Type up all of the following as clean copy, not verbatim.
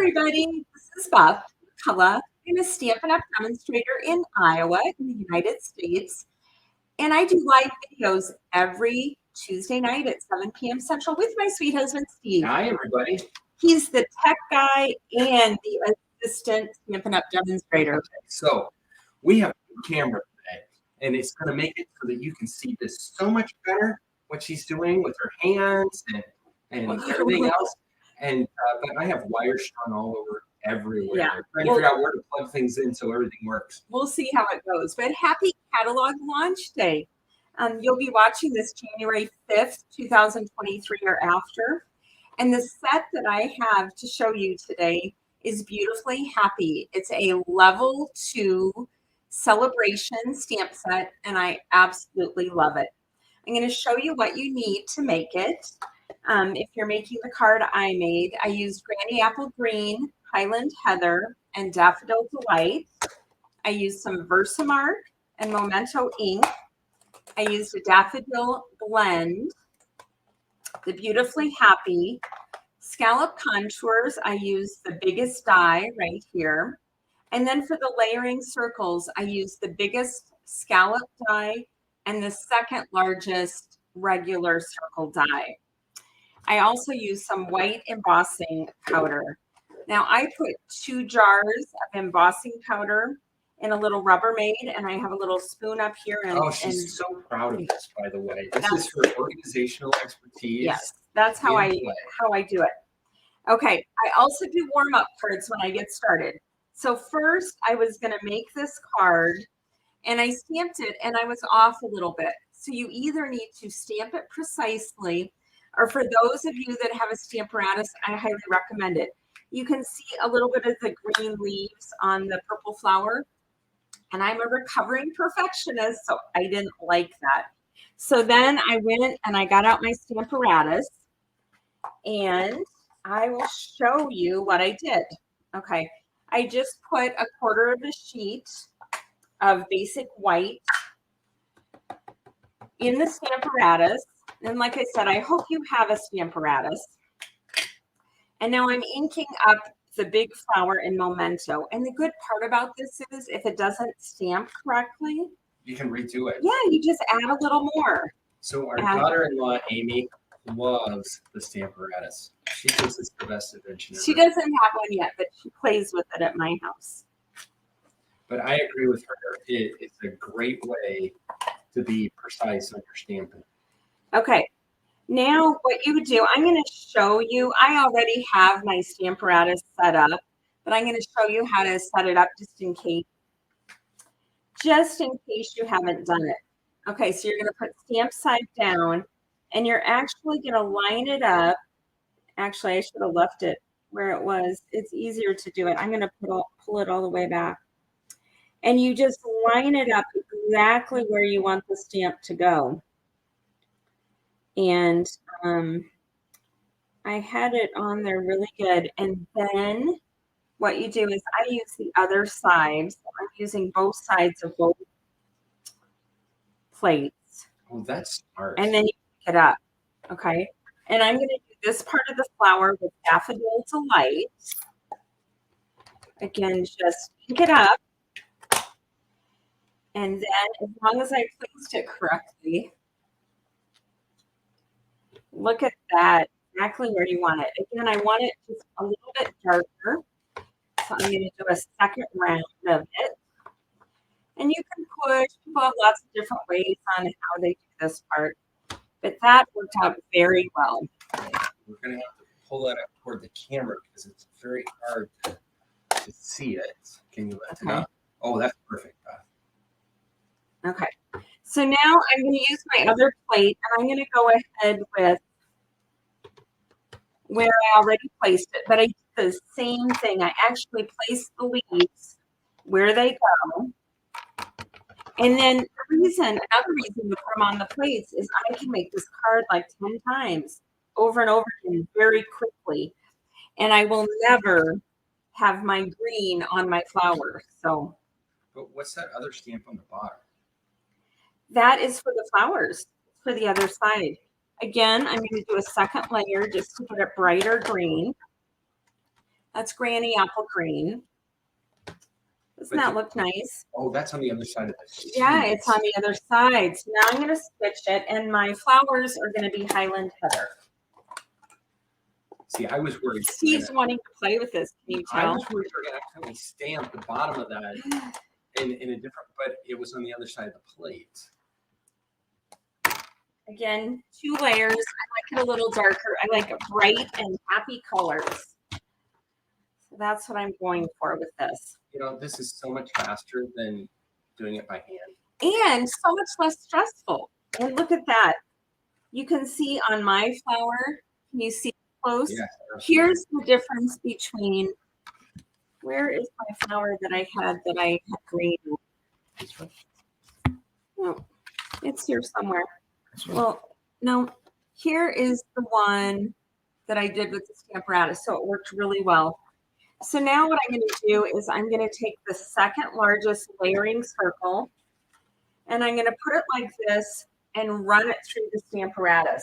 everybody. This is Beth, McCullough. I'm a Stampin' Up Demonstrator in Iowa, in the United States. And I do live videos every Tuesday night at 7 p.m. Central with my sweet husband, Steve. Hi, everybody. He's the tech guy and the assistant Stampin' Up Demonstrator. Okay, so we have a camera today, and it's going to make it so that you can see this so much better, what she's doing with her hands and everything else. And but I have wires strung all over everywhere. Yeah. Trying to figure out where to plug things in so everything works. We'll see how it goes. But happy catalog launch day. You'll be watching this January 5th, 2023 or after. And the set that I have to show you today is Beautifully Happy. It's a level 2 celebration stamp set, and I absolutely love it. I'm going to show you what you need to make it. If you're making the card I made, I used Granny Apple Green, Highland Heather, and Daffodil Delight. I used some Versamark and Memento ink. I used a Daffodil blend, the Beautifully Happy. Scallop contours, I used the biggest die right here. And then for the layering circles, I used the biggest scallop die and the second largest regular circle die. I also used some white embossing powder. Now I put 2 jars of embossing powder in a little Rubbermaid, and I have a little spoon up here. And she's so proud of this, by the way. This is her organizational expertise. Yes, that's how I do it. Okay, I also do warm-up cards when I get started. So first, I was going to make this card, and I stamped it, and I was off a little bit. So you either need to stamp it precisely, or for those of you that have a Stamparatus, I highly recommend it. You can see a little bit of the green leaves on the purple flower. And I'm a recovering perfectionist, so I didn't like that. So then I went and I got out my Stamparatus, and I will show you what I did. Okay, I just put 1/4 of a sheet of basic white in the Stamparatus. And like I said, I hope you have a Stamparatus. And now I'm inking up the big flower in Memento. And the good part about this is if it doesn't stamp correctly, you can redo it. Yeah, you just add a little more. So our daughter-in-law, Amy, loves the Stamparatus. She thinks it's the best invention ever. She doesn't have one yet, but she plays with it at my house. But I agree with her. It's a great way to be precise on your stamping. Okay. Now what you would do, I'm going to show you, I already have my Stamparatus set up, but I'm going to show you how to set it up just in case you haven't done it. Okay, so you're going to put stamp side down, and you're actually going to line it up. Actually, I should have left it where it was. It's easier to do it. I'm going to pull it all the way back. And you just line it up exactly where you want the stamp to go. And I had it on there really good. And then what you do is I use the other side. So I'm using both sides of both plates. Oh, that's smart. And then you pick it up. Okay. And I'm going to do this part of the flower with Daffodil Delight. Again, just pick it up. And then as long as I placed it correctly, look at that, exactly where you want it. Again, I want it just a little bit darker. So I'm going to do a second round of it. And you can push, people have lots of different ways on how they do this part. But that worked out very well. We're going to have to pull that up toward the camera because it's very hard to see it. Can you lift it up? Oh, that's perfect, Beth. Okay. So now I'm going to use my other plate, and I'm going to go ahead with where I already placed it. But I did the same thing. I actually placed the leaves where they go. And then another reason to put them on the plates is I can make this card like 10 times over and over again very quickly. And I will never have my green on my flower. So, but what's that other stamp on the bottom? That is for the flowers, for the other side. Again, I'm going to do a second layer just to get a brighter green. That's Granny Apple Green. Doesn't that look nice? Oh, that's on the other side of the sheet. Yeah, it's on the other side. So now I'm going to switch it, and my flowers are going to be Highland Heather. See, I was worried. Steve's wanting to play with this. Can you tell? I was worried we were going to accidentally stamp the bottom of that in a different, but it was on the other side of the plate. Again, 2 layers. I like it a little darker. I like bright and happy colors. So that's what I'm going for with this. You know, this is so much faster than doing it by hand. And so much less stressful. And look at that. You can see on my flower, can you see close? Yeah, here's the difference between, where is my flower that I had green? No, it's here somewhere. Well, no, here is the one that I did with the Stamparatus, so it worked really well. So now what I'm going to do is I'm going to take the second largest layering circle, and I'm going to put it like this and run it through the Stamparatus.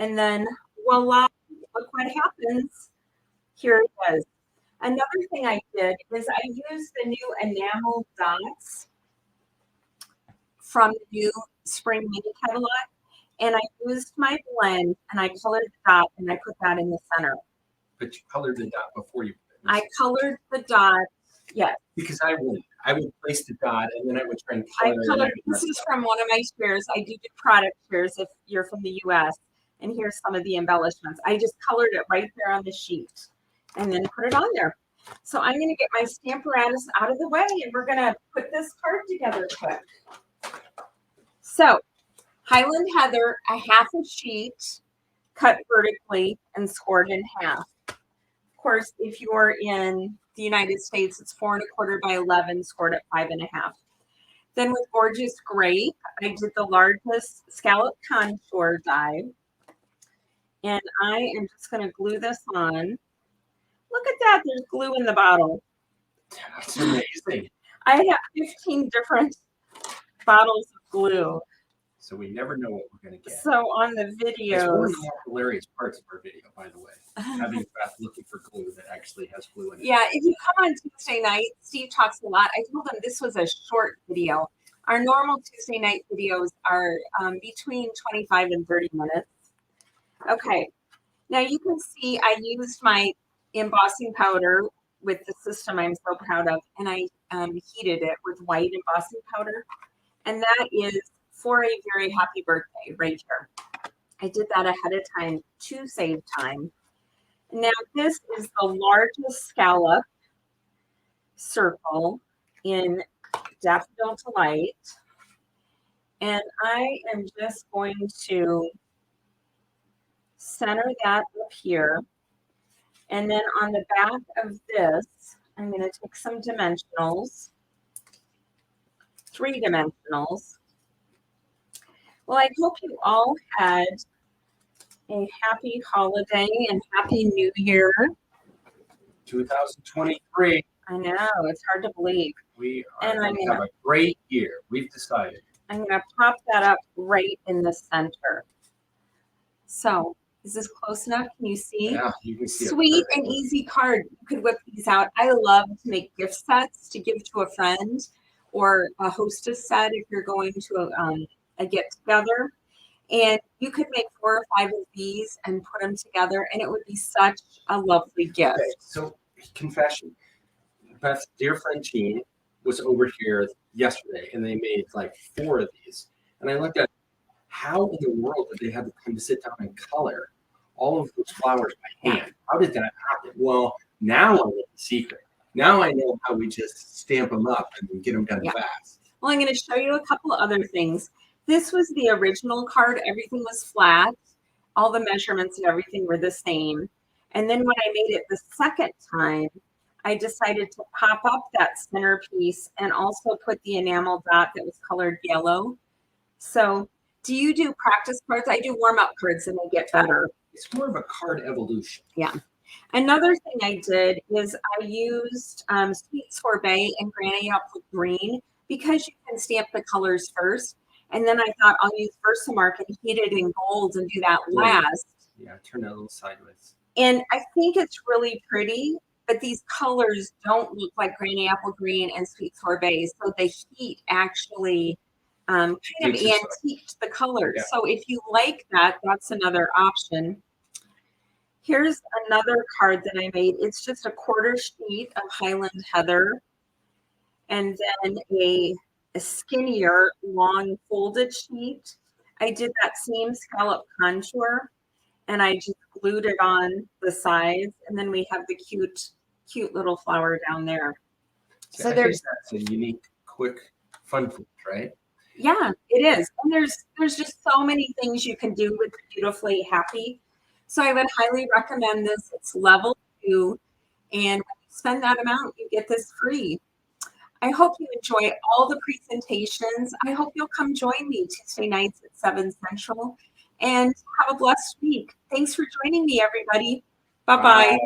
And then voila, look what happens. Here it is. Another thing I did is I used the new enamel dots from the new spring mini catalog, and I used my blend and I colored the dot and I put that in the center. But you colored the dot before you put it. I colored the dot, yes. Because I would place the dot and then I would try and color it. This is from one of my shares. I do product shares if you're from the US. And here's some of the embellishments. I just colored it right there on the sheet and then put it on there. So I'm going to get my Stamparatus out of the way and we're going to put this card together quick. So Highland Heather, a half a sheet, cut vertically and scored in half. Of course, if you're in the United States, it's 4 1/4 by 11, scored at 5 1/2. Then with Gorgeous Grape, I did the largest scallop contour die. And I am just going to glue this on. Look at that. There's glue in the bottle. That's amazing. I have 15 different bottles of glue. So we never know what we're going to get. So on the videos. It's one of the more hilarious parts of our video, by the way. Having Beth looking for glue that actually has glue in it. Yeah, if you come on Tuesday night, Steve talks a lot. I told him this was a short video. Our normal Tuesday night videos are between 25 and 30 minutes. Okay, now you can see I used my embossing powder with the system I'm so proud of, and I heated it with white embossing powder, and that is for a very happy birthday right here. I did that ahead of time to save time. Now this is the largest scallop circle in Daffodil Delight, and I am just going to center that up here. And then on the back of this, I'm going to take some dimensionals, 3 dimensionals. Well, I hope you all had a happy holiday and happy new year. 2023. I know, it's hard to believe. We are going to have a great year. We've decided. I'm going to pop that up right in the center. So, is this close enough? Can you see? Yeah, you can see. Sweet and easy card. You could whip these out. I love to make gift sets to give to a friend or a hostess set if you're going to a get together. And you could make 4 or 5 of these and put them together, and it would be such a lovely gift. Okay, so, confession. Beth's dear friend Jean was over here yesterday, and they made like 4 of these. And I looked at how in the world did they have the time to sit down and color all of those flowers by hand? How did that happen? Well, now I know the secret. Now I know how we just stamp them up and get them done fast. Well, I'm going to show you a couple of other things. This was the original card. Everything was flat. All the measurements and everything were the same. And then when I made it the second time, I decided to pop up that centerpiece and also put the enamel dot that was colored yellow. So do you do practice cards? I do warm-up cards and they get better. It's more of a card evolution. Yeah. Another thing I did is I used Sweet Sorbet and Granny Apple Green because you can stamp the colors first. And then I thought I'll use Versamark and heat it in gold and do that last. Yeah, turn it a little sideways. And I think it's really pretty, but these colors don't look like granny apple green and sweet sorbet. So the heat actually kind of Makes it so. antiqued the colors. Yeah. So if you like that, that's another option. Here's another card that I made. It's just a quarter sheet of Highland Heather and then a skinnier long folded sheet. I did that same scallop contour and I just glued it on the sides, and then we have the cute little flower down there. So I think that's a unique, quick, fun flip, right? yeah, it is. And there's just so many things you can do with Beautifully Happy. So I would highly recommend this. It's level 2, and when you spend that amount, you get this free. I hope you enjoy all the presentations. I hope you'll come join me Tuesday nights at 7 Central, and have a blessed week. Thanks for joining me, everybody. Bye-bye. Bye.